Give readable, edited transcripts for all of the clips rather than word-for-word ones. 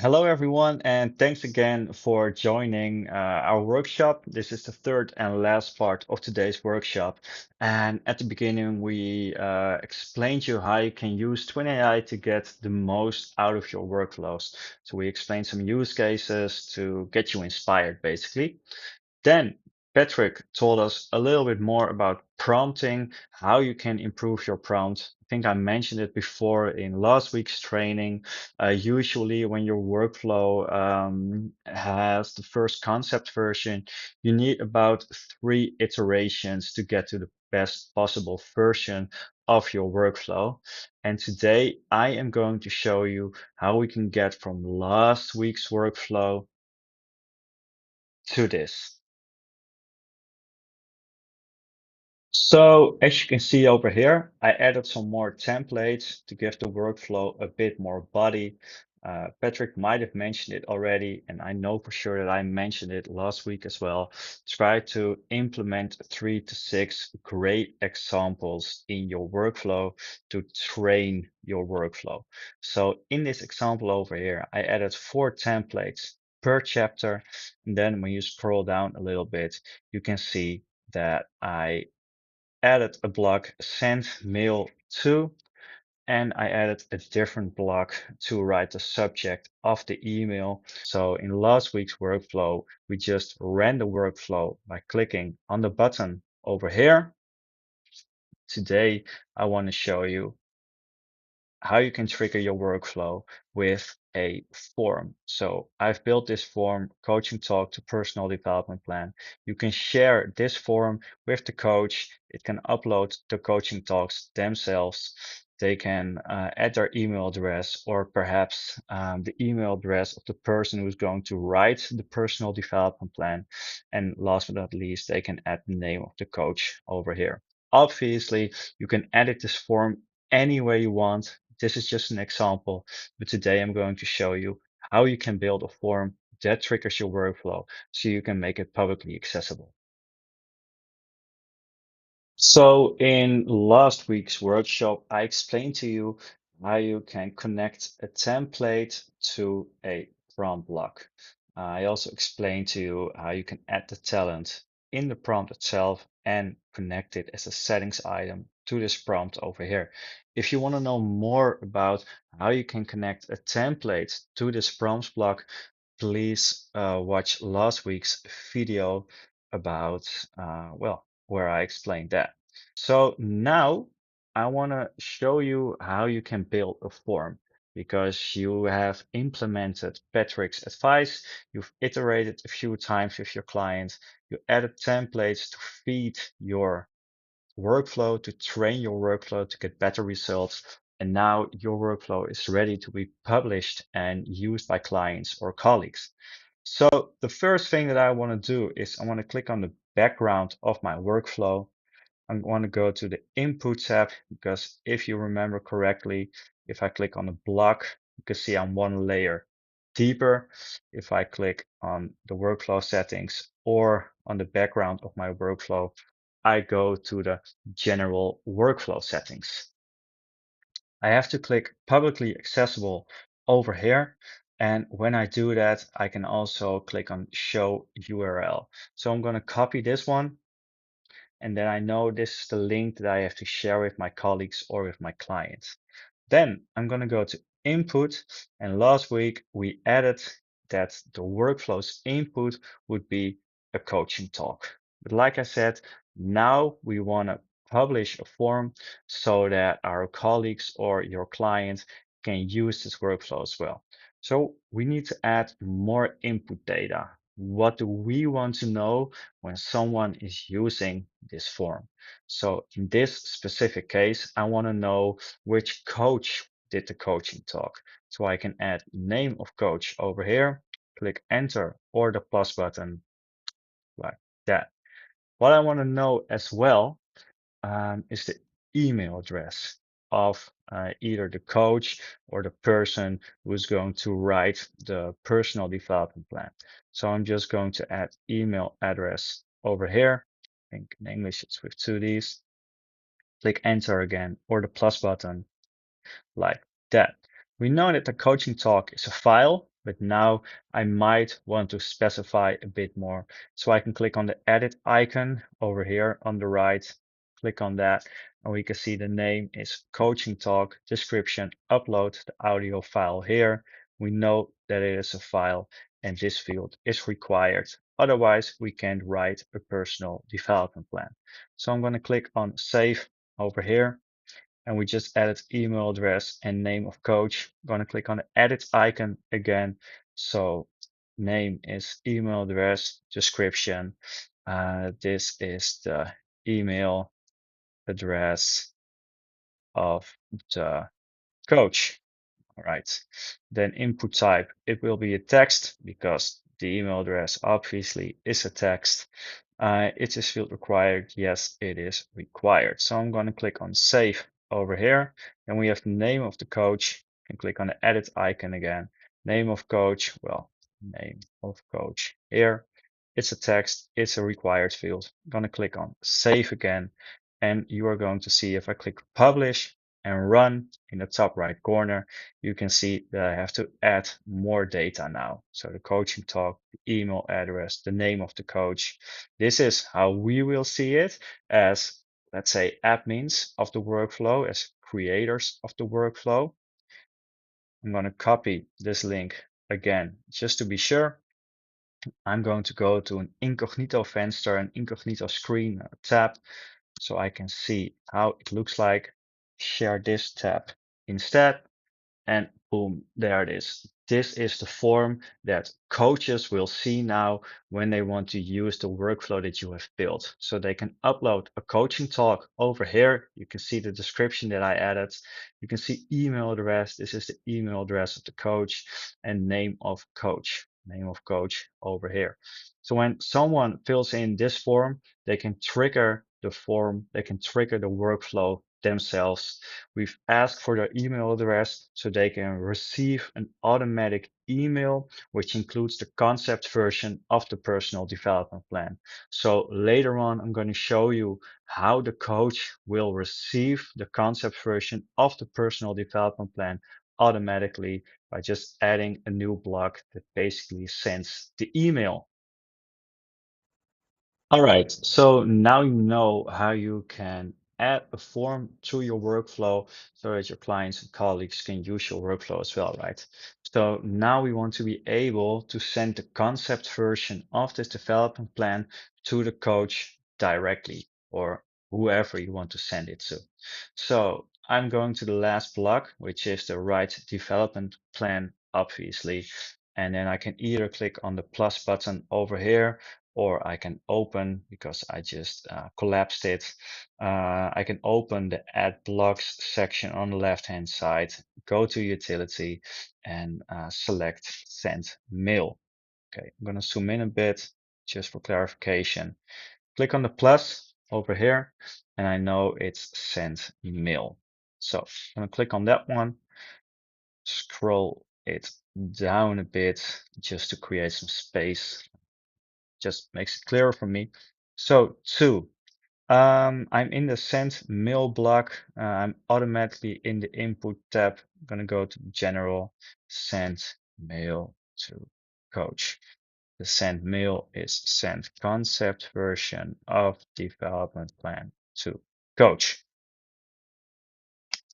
Hello, everyone, and thanks again for joining our workshop. This is the third and last part of today's workshop. And at the beginning, we explained you how you can use Twin AI to get the most out of your workflows. So we explained some use cases to get you inspired, basically. Then Patrick told us a little bit more about prompting, how you can improve your prompt. I think I mentioned it before in last week's training. Usually, when your workflow has the first concept version, you need about 3 iterations to get to the best possible version of your workflow. And today, I am going to show you how we can get from last week's workflow to this. So as you can see over here, I added some more templates to give the workflow a bit more body. Patrick might have mentioned it already, and I know for sure that I mentioned it last week as well. Try to implement 3 to 6 great examples in your workflow to train your workflow. So in this example over here, I added 4 templates per chapter. And then when you scroll down a little bit, you can see that I added a block send mail to, and I added a different block to write the subject of the email. So in last week's workflow, we just ran the workflow by clicking on the button over here. Today, I want to show you how you can trigger your workflow with a form. So I've built this form, coaching talk to personal development plan. You can share this form with the coach. It can upload the coaching talks themselves. They can add their email address or perhaps the email address of the person who's going to write the personal development plan. And last but not least, they can add the name of the coach over here. Obviously, you can edit this form any way you want. This is just an example, but today I'm going to show you how you can build a form that triggers your workflow so you can make it publicly accessible. So in last week's workshop, I explained to you how you can connect a template to a prompt block. I also explained to you how you can add the talent in the prompt itself and connect it as a settings item to this prompt over here. If you want to know more about how you can connect a template to this prompt block, please watch last week's video about, where I explained that. So now I want to show you how you can build a form because you have implemented Patrick's advice. You've iterated a few times with your client. You added templates to feed your workflow, to train your workflow to get better results. And now your workflow is ready to be published and used by clients or colleagues. So the first thing that I want to do is I want to click on the background of my workflow. I want to go to the input tab because if you remember correctly, if I click on the block, you can see I'm one layer deeper. If I click on the workflow settings or on the background of my workflow, I go to the general workflow settings. I have to click publicly accessible over here. And when I do that, I can also click on show URL. So I'm going to copy this one. And then I know this is the link that I have to share with my colleagues or with my clients. Then I'm going to go to input. And last week we added that the workflow's input would be a coaching talk. But like I said, now we want to publish a form so that our colleagues or your client can use this workflow as well. So we need to add more input data. What do we want to know when someone is using this form? So in this specific case, I want to know which coach did the coaching talk. So I can add name of coach over here, click enter or the plus button like that. What I want to know as well is the email address of either the coach or the person who's going to write the personal development plan. So I'm just going to add email address over here. I think in English it's with 2 Ds. Click enter again or the plus button like that. We know that the coaching talk is a file. But now I might want to specify a bit more. So I can click on the edit icon over here on the right, click on that, and we can see the name is Coaching Talk, description, upload the audio file here. We know that it is a file and this field is required. Otherwise, we can't write a personal development plan. So I'm going to click on save over here, and we just added email address and name of coach. I'm going to click on the edit icon again. So name is email address, description. This is the email address of the coach. All right. Then input type, it will be a text because the email address obviously is a text. Is this field required? Yes, it is required. So I'm going to click on save over here. And we have the name of the coach and click on the edit icon again. Name of coach, well, name of coach here. It's a text, it's a required field. I'm going to click on save again. And you are going to see if I click publish and run in the top right corner, you can see that I have to add more data now. So the coaching talk, the email address, the name of the coach. This is how we will see it as, let's say, admins of the workflow, as creators of the workflow. I'm going to copy this link again, just to be sure. I'm going to go to an incognito fenster, an incognito screen tab, so I can see how it looks like. Share this tab instead. And boom, there it is. This is the form that coaches will see now when they want to use the workflow that you have built. So they can upload a coaching talk over here. You can see the description that I added. You can see email address. This is the email address of the coach and name of coach over here. So when someone fills in this form, they can trigger the form, they can trigger the workflow themselves. We've asked for their email address so they can receive an automatic email, which includes the concept version of the personal development plan. So later on, I'm going to show you how the coach will receive the concept version of the personal development plan automatically by just adding a new block that basically sends the email. All right, so now you know how you can add a form to your workflow so that your clients and colleagues can use your workflow as well, right? So now we want to be able to send the concept version of this development plan to the coach directly, or whoever you want to send it to. So I'm going to the last block, which is the right development plan, obviously. And then I can either click on the plus button over here, or I can open, because I just collapsed it, I can open the add blocks section on the left hand side, go to utility, and select send mail. Okay, I'm going to zoom in a bit just for clarification. Click on the plus over here, and I know it's send mail. So I'm going to click on that one, scroll it down a bit just to create some space, just makes it clearer for me. So two, I'm in the send mail block. I'm automatically in the input tab. I'm gonna go to general, send mail to coach. The send mail is send concept version of development plan to coach.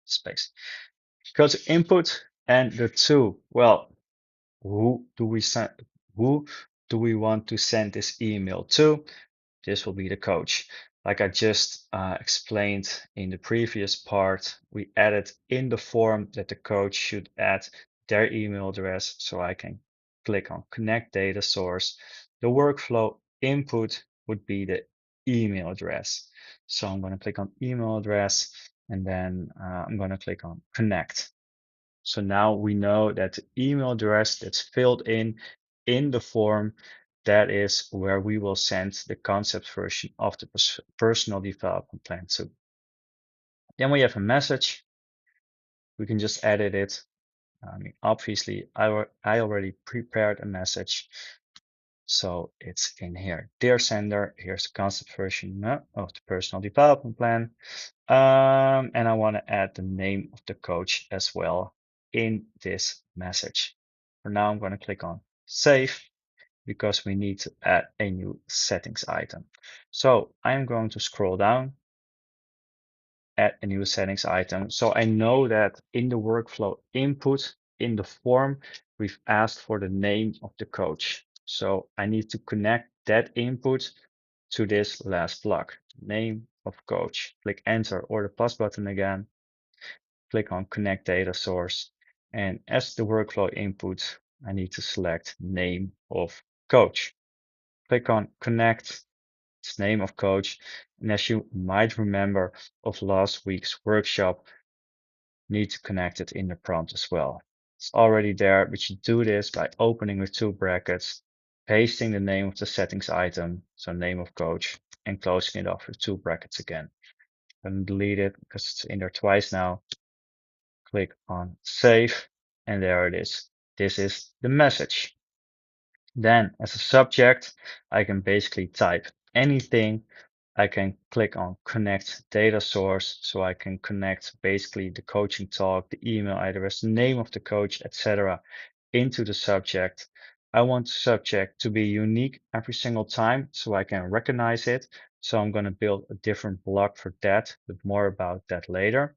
Space. Go to input and the two. Well, who do we send? Who do we want to send this email to? This will be the coach. Like I just explained in the previous part, we added in the form that the coach should add their email address, so I can click on connect data source. The workflow input would be the email address. So I'm going to click on email address, and then I'm going to click on connect. So now we know that the email address that's filled in the form, that is where we will send the concept version of the personal development plan to. Then we have a message. We can just edit it. I mean, obviously, I already prepared a message, so it's in here. Dear sender, here's the concept version of the personal development plan. And I want to add the name of the coach as well in this message. For now, I'm going to click on save because we need to add a new settings item. So I'm going to scroll down, add a new settings item. So I know that in the workflow input in the form, we've asked for the name of the coach. So I need to connect that input to this last block, name of coach. Click enter or the plus button again, click on connect data source. And as the workflow input, I need to select name of coach. Click on connect, its name of coach. And as you might remember of last week's workshop, need to connect it in the prompt as well. It's already there, but you do this by opening with two brackets, pasting the name of the settings item, so name of coach, and closing it off with two brackets again. And delete it because it's in there twice now. Click on save, and there it is. This is the message. Then as a subject, I can basically type anything. I can click on connect data source. So I can connect basically the coaching talk, the email address, the name of the coach, etc. into the subject. I want the subject to be unique every single time so I can recognize it. So I'm going to build a different block for that, but more about that later.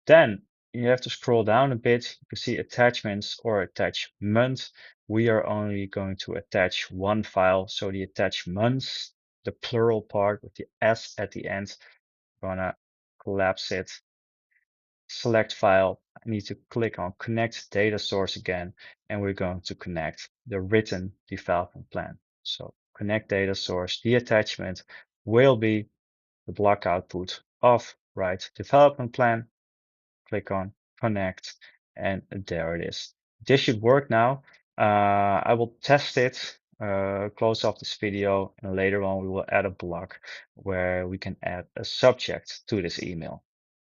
Then you have to scroll down a bit. You can see attachments or attachment. We are only going to attach one file. So the attachments, the plural part with the S at the end, I'm gonna collapse it. Select file. I need to click on connect data source again, and we're going to connect the written development plan. So connect data source. The attachment will be the block output of right development plan. Click on connect, and there it is. This should work now. I will test it, close off this video, and later on we will add a block where we can add a subject to this email.